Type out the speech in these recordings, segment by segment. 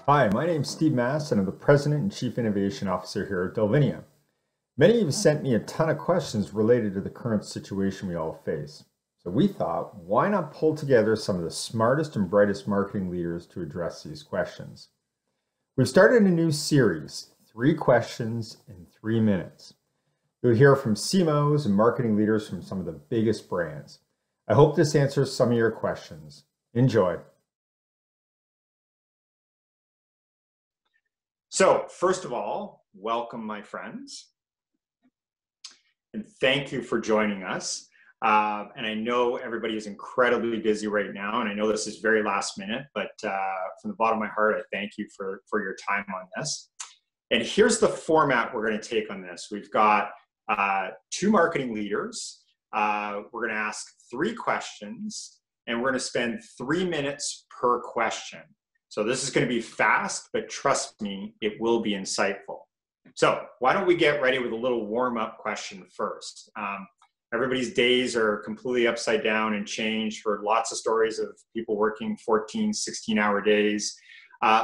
Hi, my name is Steve Mass, and I'm the President and Chief Innovation Officer here at Delvinia. Many of you sent me a ton of questions related to the current situation we all face. So we thought, why not pull together some of the smartest and brightest marketing leaders to address these questions? We've started a new series, 3 Questions in 3 Minutes. You'll hear from CMOs and marketing leaders from some of the biggest brands. I hope this answers some of your questions. Enjoy. So, first of all, welcome, my friends, and thank you for joining us. And I know everybody is incredibly busy right now, and I know this is very last minute, but from the bottom of my heart, I thank you for your time on this. And here's the format we're going to take on this. We've got 2 marketing leaders. We're going to ask 3 questions, and we're going to spend 3 minutes per question. So this is going to be fast, but trust me, it will be insightful. So why don't we get ready with a little warm-up question first? Everybody's days are completely upside down and changed. Heard lots of stories of people working 14, 16-hour days.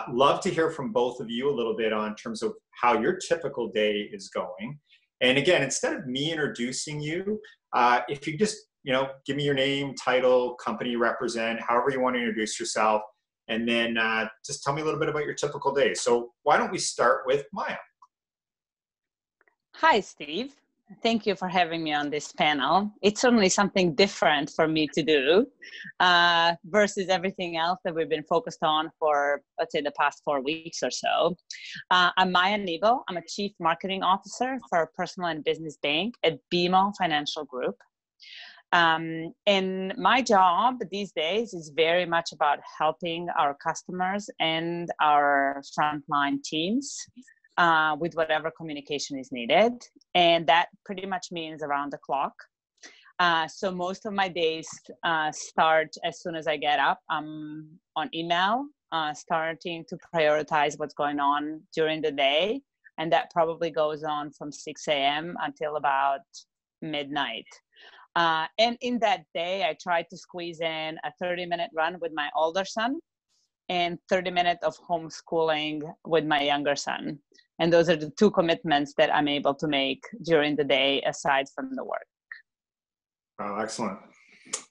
Love to hear from both of you a little bit on terms of how your typical day is going. And again, instead of me introducing you, if you just give me your name, title, company you represent, however you want to introduce yourself, and then just tell me a little bit about your typical day. So why don't we start with Maya? Hi, Steve. Thank you for having me on this panel. It's certainly something different for me to do versus everything else that we've been focused on for, let's say, the past 4 weeks or so. I'm Maya Nebo. I'm a Chief Marketing Officer for Personal and Business Bank at BMO Financial Group. And my job these days is very much about helping our customers and our frontline teams with whatever communication is needed. And that pretty much means around the clock. So most of my days start as soon as I get up. I'm on email, starting to prioritize what's going on during the day. And that probably goes on from 6 a.m. until about midnight. And in that day, I try to squeeze in a 30-minute run with my older son and 30 minutes of homeschooling with my younger son. And those are the 2 commitments that I'm able to make during the day aside from the work. Oh, excellent.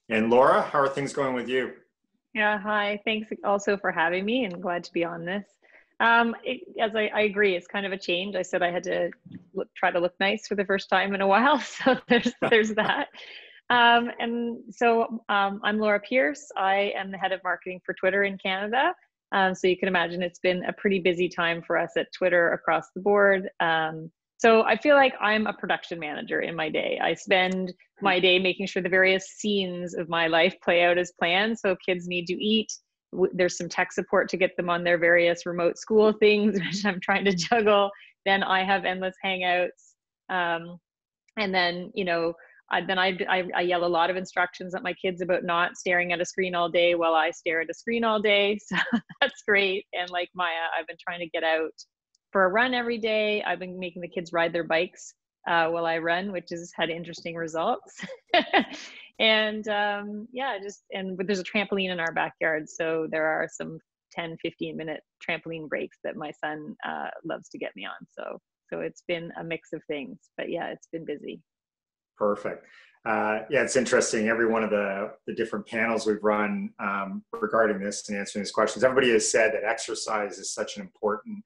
And Laura, how are things going with you? Yeah, hi. Thanks also for having me, and glad to be on this. As I agree, it's kind of a change. I said I had to try to look nice for the first time in a while, so there's that. And so I'm Laura Pierce. I am the head of marketing for Twitter in Canada. So you can imagine it's been a pretty busy time for us at Twitter across the board. So I feel like I'm a production manager in my day. I spend my day making sure the various scenes of my life play out as planned. So kids need to eat. There's some tech support to get them on their various remote school things, which I'm trying to juggle. Then I have endless hangouts. And then, I yell a lot of instructions at my kids about not staring at a screen all day while I stare at a screen all day. So that's great. And like Maya, I've been trying to get out for a run every day. I've been making the kids ride their bikes while I run, which has had interesting results. And but there's a trampoline in our backyard. So there are some 10, 15-minute trampoline breaks that my son loves to get me on. So it's been a mix of things, but yeah, it's been busy. Perfect. Yeah, it's interesting. Every one of the different panels we've run regarding this and answering these questions, everybody has said that exercise is such an important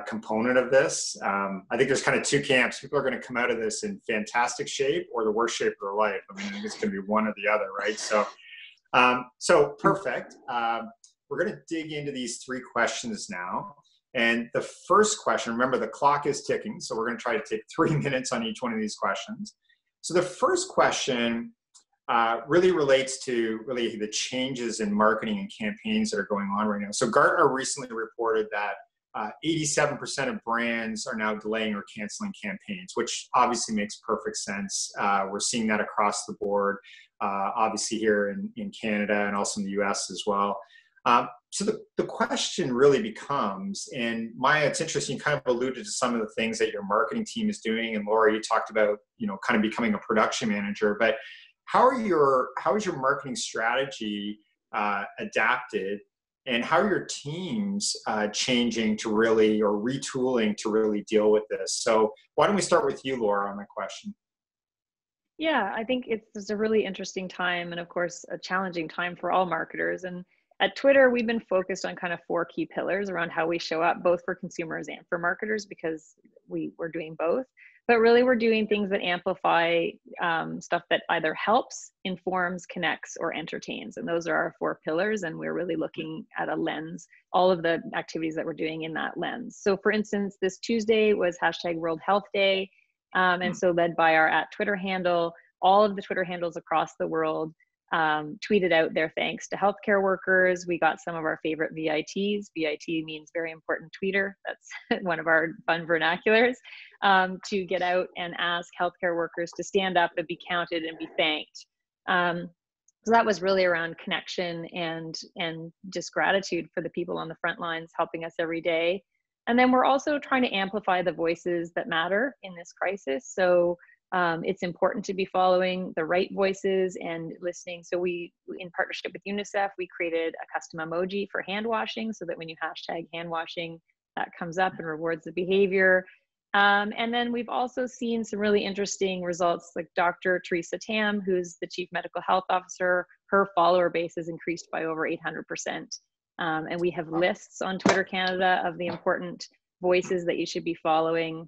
component of this. I think there's kind of 2 camps. People are going to come out of this in fantastic shape or the worst shape of their life. I mean, I think it's going to be one or the other, right? So perfect. We're going to dig into these 3 questions now. And the first question, remember the clock is ticking, so we're going to try to take 3 minutes on each one of these questions. So the first question really relates to the changes in marketing and campaigns that are going on right now. So Gartner recently reported that 87% of brands are now delaying or canceling campaigns, which obviously makes perfect sense. We're seeing that across the board, obviously here in Canada and also in the US as well. So the question really becomes, and Maya, it's interesting, you kind of alluded to some of the things that your marketing team is doing, and Laura, you talked about, kind of becoming a production manager, but how is your marketing strategy adapted And how are your teams changing to really, or retooling to really deal with this? So why don't we start with you, Laura, on that question? Yeah, I think it's a really interesting time, and of course, a challenging time for all marketers. And at Twitter, we've been focused on kind of 4 key pillars around how we show up, both for consumers and for marketers, because we're doing both. But really, we're doing things that amplify stuff that either helps, informs, connects, or entertains. And those are our 4 pillars. And we're really looking at a lens, all of the activities that we're doing in that lens. So for instance, this Tuesday was hashtag World Health Day. And so led by our @Twitter handle, all of the Twitter handles across the world tweeted out their thanks to healthcare workers. We got some of our favorite VITs. VIT means very important tweeter. That's one of our fun vernaculars, to get out and ask healthcare workers to stand up and be counted and be thanked. So that was really around connection and just gratitude for the people on the front lines helping us every day. And then we're also trying to amplify the voices that matter in this crisis. So it's important to be following the right voices and listening. So we, in partnership with UNICEF, we created a custom emoji for hand washing, so that when you hashtag hand washing, that comes up and rewards the behavior. And then we've also seen some really interesting results, like Dr. Teresa Tam, who's the Chief Medical Health Officer. Her follower base has increased by over 800%. And we have lists on Twitter Canada of the important voices that you should be following.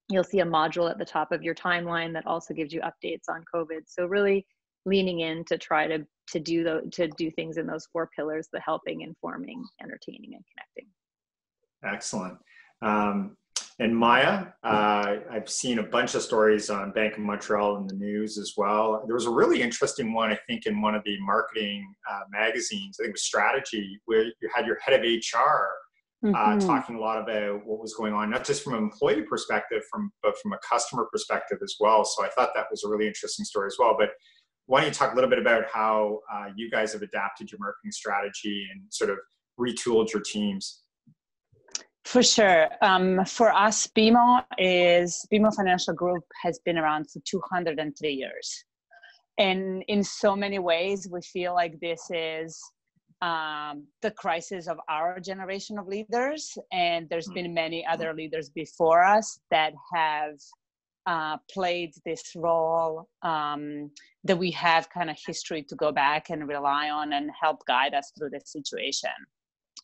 You'll see a module at the top of your timeline that also gives you updates on COVID. So really leaning in to try to do things in those 4 pillars: the helping, informing, entertaining, and connecting. Excellent. And Maya, I've seen a bunch of stories on Bank of Montreal in the news as well. There was a really interesting one, I think, in one of the marketing magazines, I think it was Strategy, where you had your head of HR talking a lot about what was going on, not just from an employee perspective, but from a customer perspective as well. So I thought that was a really interesting story as well. But why don't you talk a little bit about how you guys have adapted your marketing strategy and sort of retooled your teams? For sure. For us, BMO Financial Group has been around for 203 years. And in so many ways, we feel like this is the crisis of our generation of leaders. And there's been many other leaders before us that have played this role, that we have kind of history to go back and rely on and help guide us through this situation.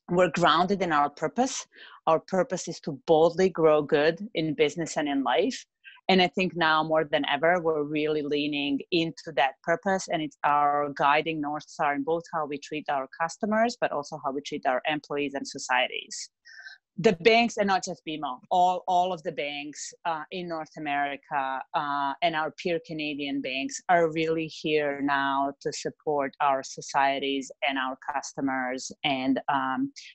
We're grounded in our purpose. Our purpose is to boldly grow good in business and in life. And I think now more than ever, we're really leaning into that purpose, and it's our guiding North Star in both how we treat our customers, but also how we treat our employees and societies. The banks, and not just BMO, all of the banks in North America and our peer Canadian banks are really here now to support our societies and our customers, and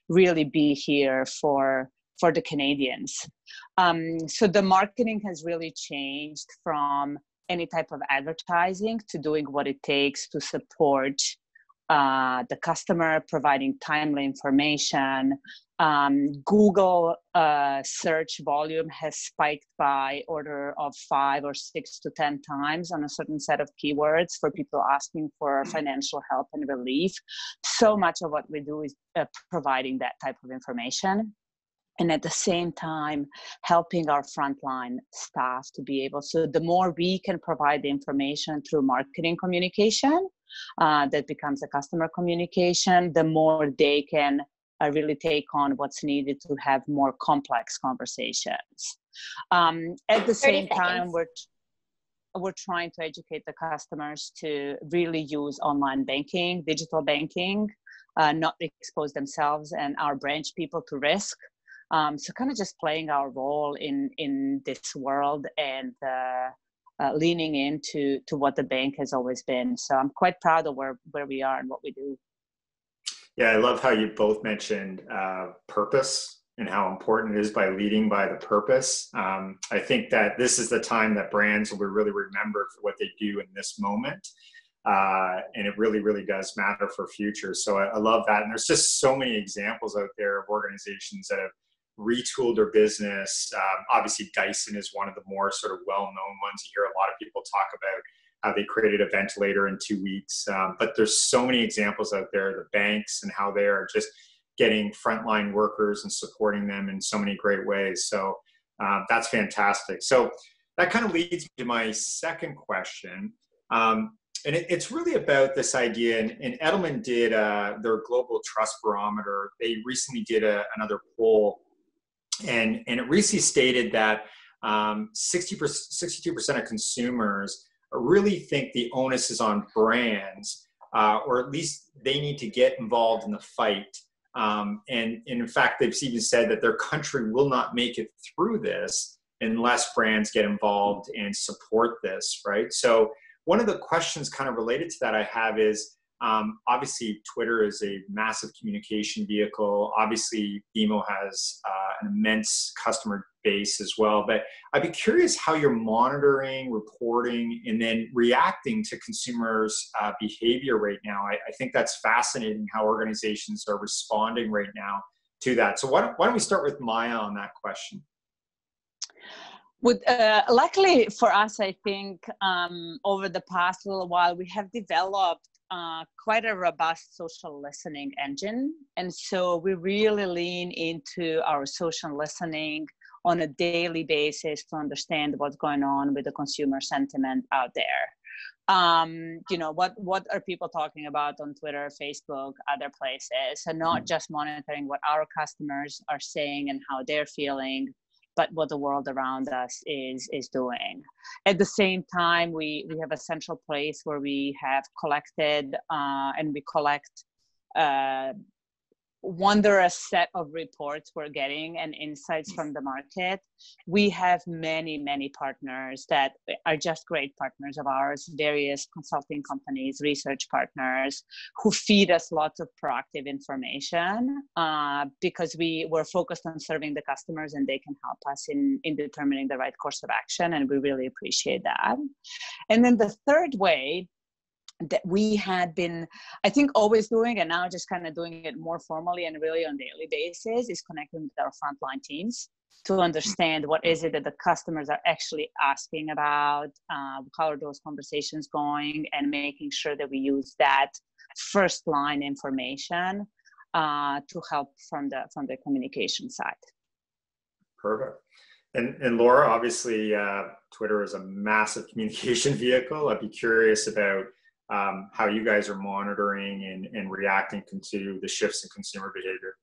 really be here for the Canadians. So the marketing has really changed from any type of advertising to doing what it takes to support the customer, providing timely information. Google search volume has spiked by order of 5 or 6 to 10 times on a certain set of keywords for people asking for financial help and relief. So much of what we do is providing that type of information. And at the same time, helping our frontline staff to be able, so the more we can provide the information through marketing communication, that becomes a customer communication, the more they can really take on what's needed to have more complex conversations. At the same time, we're trying to educate the customers to really use online banking, digital banking, not expose themselves and our branch people to risk. So kind of just playing our role in this world and leaning into what the bank has always been. So I'm quite proud of where we are and what we do. Yeah, I love how you both mentioned purpose and how important it is by leading by the purpose. I think that this is the time that brands will be really remembered for what they do in this moment. And it really, really does matter for future. So I love that. And there's just so many examples out there of organizations that have retooled their business. Obviously, Dyson is one of the more sort of well-known ones. You hear a lot of people talk about how they created a ventilator in 2 weeks. But there's so many examples out there, the banks and how they are just getting frontline workers and supporting them in so many great ways. So that's fantastic. So that kind of leads me to my second question. And it's really about this idea, and Edelman did their global trust barometer. They recently did another poll, and it recently stated that 62% of consumers really think the onus is on brands, or at least they need to get involved in the fight. And in fact, they've even said that their country will not make it through this unless brands get involved and support this, right? So one of the questions kind of related to that I have is, obviously Twitter is a massive communication vehicle. Obviously BMO has an immense customer base as well, but I'd be curious how you're monitoring, reporting, and then reacting to consumers' behavior right now. I think that's fascinating how organizations are responding right now to that. So why don't we start with Maya on that question? Luckily for us, I think over the past little while, we have developed quite a robust social listening engine. And so we really lean into our social listening on a daily basis to understand what's going on with the consumer sentiment out there. You know, what are people talking about on Twitter, Facebook, other places, and not just monitoring what our customers are saying and how they're feeling, but what the world around us is doing. At the same time, we have a central place where we have collected and we collect wondrous set of reports we're getting and insights from the market. We have many partners that are just great partners of ours, various consulting companies, research partners who feed us lots of proactive information because we're focused on serving the customers and they can help us in determining the right course of action, and we really appreciate that. And then the third way that we had been, I think, always doing, and now just kind of doing it more formally and really on a daily basis, is connecting with our frontline teams to understand what is it that the customers are actually asking about, how are those conversations going, and making sure that we use that first line information to help from the communication side. Perfect. And Laura, obviously, Twitter is a massive communication vehicle. I'd be curious about how you guys are monitoring and reacting to the shifts in consumer behavior.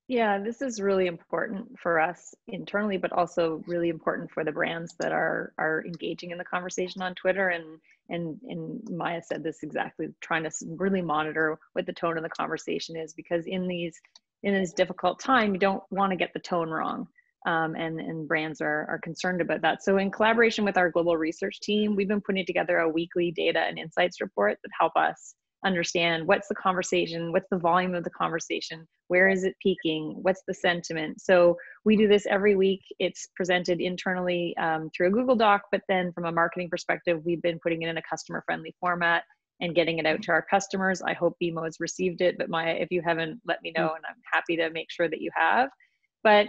Yeah, this is really important for us internally, but also really important for the brands that are engaging in the conversation on Twitter. And Maya said this exactly, trying to really monitor what the tone of the conversation is, because in this difficult time, you don't want to get the tone wrong. And brands are concerned about that. So in collaboration with our global research team, we've been putting together a weekly data and insights report that help us understand what's the conversation, what's the volume of the conversation, where is it peaking, what's the sentiment. So we do this every week. It's presented internally through a Google Doc, but then from a marketing perspective, we've been putting it in a customer-friendly format and getting it out to our customers. I hope BMO has received it, but Maya, if you haven't, let me know, and I'm happy to make sure that you have. But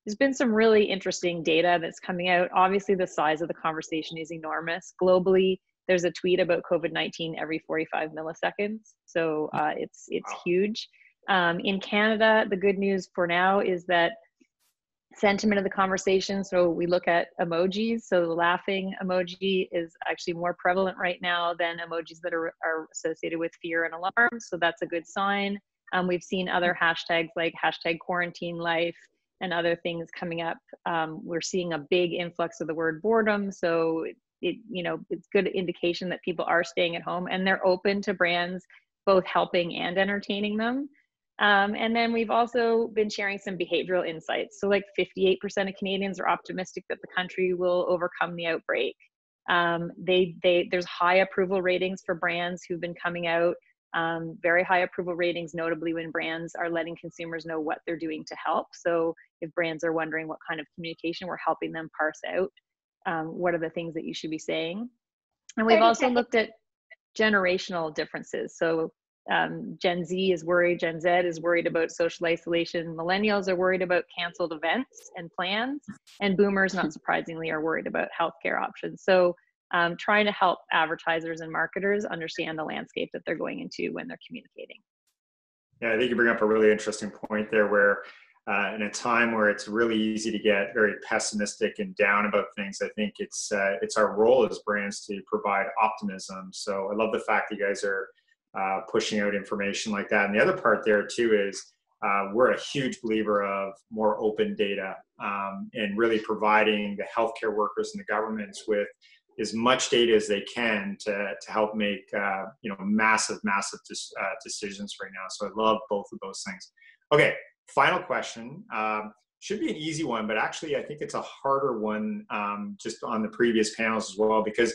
there's been some really interesting data that's coming out. Obviously, the size of the conversation is enormous. Globally, there's a tweet about COVID-19 every 45 milliseconds. So it's huge. In Canada, the good news for now is that sentiment of the conversation, so we look at emojis. So the laughing emoji is actually more prevalent right now than emojis that are associated with fear and alarm. So that's a good sign. We've seen other hashtags like hashtag quarantine life and other things coming up. We're seeing a big influx of the word boredom. So it's good indication that people are staying at home and they're open to brands both helping and entertaining them. And then we've also been sharing some behavioral insights. So like 58% of Canadians are optimistic that the country will overcome the outbreak. There's high approval ratings for brands who've been coming out. Very high approval ratings, notably when brands are letting consumers know what they're doing to help. So if brands are wondering what kind of communication, we're helping them parse out what are the things that you should be saying. And we've also looked at generational differences. So Gen Z is worried, Gen Z is worried about social isolation, millennials are worried about canceled events and plans, and boomers, not surprisingly, are worried about healthcare options. So trying to help advertisers and marketers understand the landscape that they're going into when they're communicating. Yeah, I think you bring up a really interesting point there where in a time where it's really easy to get very pessimistic and down about things, I think it's our role as brands to provide optimism. So I love the fact that you guys are pushing out information like that. And the other part there too is we're a huge believer of more open data and really providing the healthcare workers and the governments with as much data as they can to help make massive decisions right now. So I love both of those things. Okay, final question. Should be an easy one, but actually I think it's a harder one just on the previous panels as well, because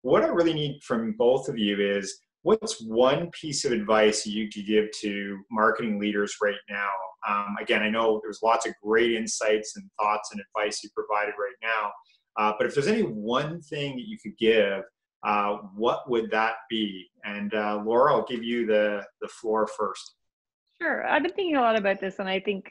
what I really need from both of you is, what's one piece of advice you could give to marketing leaders right now? Again, I know there's lots of great insights and thoughts and advice you provided right now. But if there's any one thing that you could give, what would that be? And Laura, I'll give you the floor first. Sure. I've been thinking a lot about this, and I think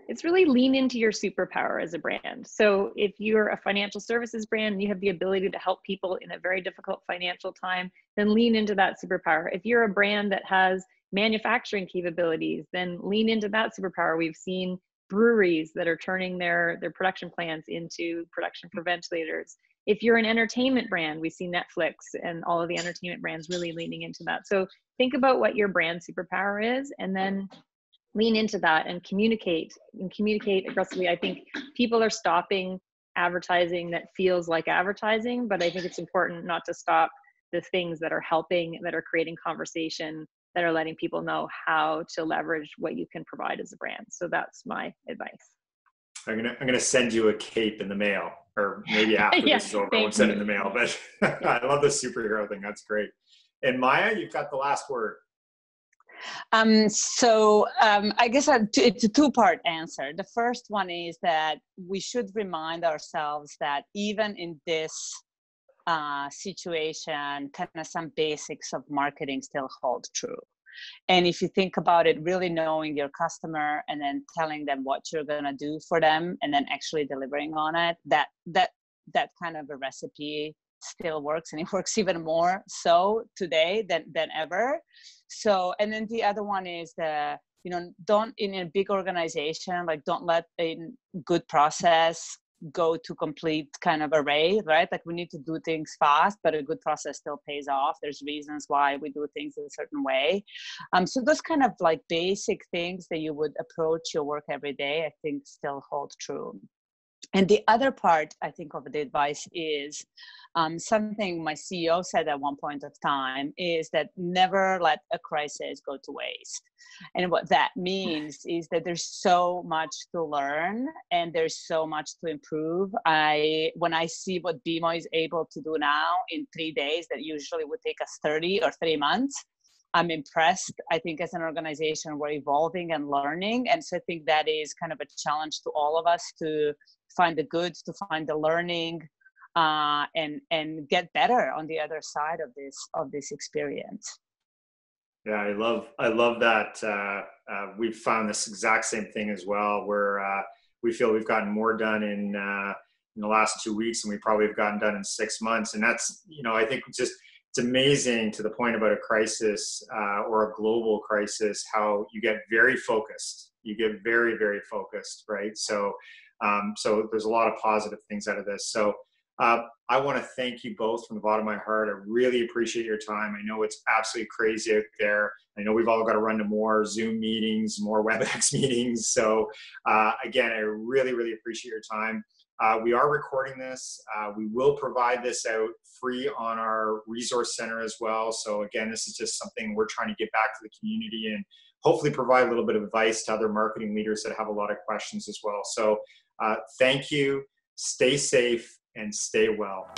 it's really lean into your superpower as a brand. So if you're a financial services brand and you have the ability to help people in a very difficult financial time, then lean into that superpower. If you're a brand that has manufacturing capabilities, then lean into that superpower. We've seen breweries that are turning their production plants into production for ventilators. If you're an entertainment brand, we see Netflix and all of the entertainment brands really leaning into that. So think about what your brand superpower is, and then lean into that and communicate aggressively. I think people are stopping advertising that feels like advertising, but I think it's important not to stop the things that are helping, that are creating conversation, that are letting people know how to leverage what you can provide as a brand. So that's my advice. I'm gonna send you a cape in the mail, or maybe after this is over, I won't send it in the mail. But I love the superhero thing. That's great. And Maya, you've got the last word. I guess it's a two-part answer. The first one is that we should remind ourselves that even in this situation, kind of some basics of marketing still hold true. And if you think about it, really knowing your customer and then telling them what you're going to do for them and then actually delivering on it, that kind of a recipe still works, and it works even more so today than ever. So, and then the other one is don't, in a big organization, like don't let a good process go to complete kind of array, right? Like we need to do things fast, but a good process still pays off. There's reasons why we do things in a certain way. So those kind of like basic things that you would approach your work every day, I think still hold true. And the other part, I think, of the advice is something my CEO said at one point of time, is that never let a crisis go to waste. And what that means is that there's so much to learn and there's so much to improve. When I see what BMO is able to do now in 3 days, that usually would take us 30 or 3 months, I'm impressed. I think as an organization, we're evolving and learning. And so I think that is kind of a challenge to all of us to find the good, to find the learning, and get better on the other side of this experience. Yeah, I love that. We've found this exact same thing as well, where we feel we've gotten more done in the last 2 weeks than we probably have gotten done in 6 months. And that's, I think it's amazing, to the point about a crisis or a global crisis, how you get very focused. You get very, very focused, right? So there's a lot of positive things out of this. So I want to thank you both from the bottom of my heart. I really appreciate your time. I know it's absolutely crazy out there. I know we've all got to run to more Zoom meetings, more WebEx meetings. So again, I really, really appreciate your time. We are recording this. We will provide this out free on our resource center as well. So again, this is just something we're trying to get back to the community and hopefully provide a little bit of advice to other marketing leaders that have a lot of questions as well. So thank you. Stay safe and stay well.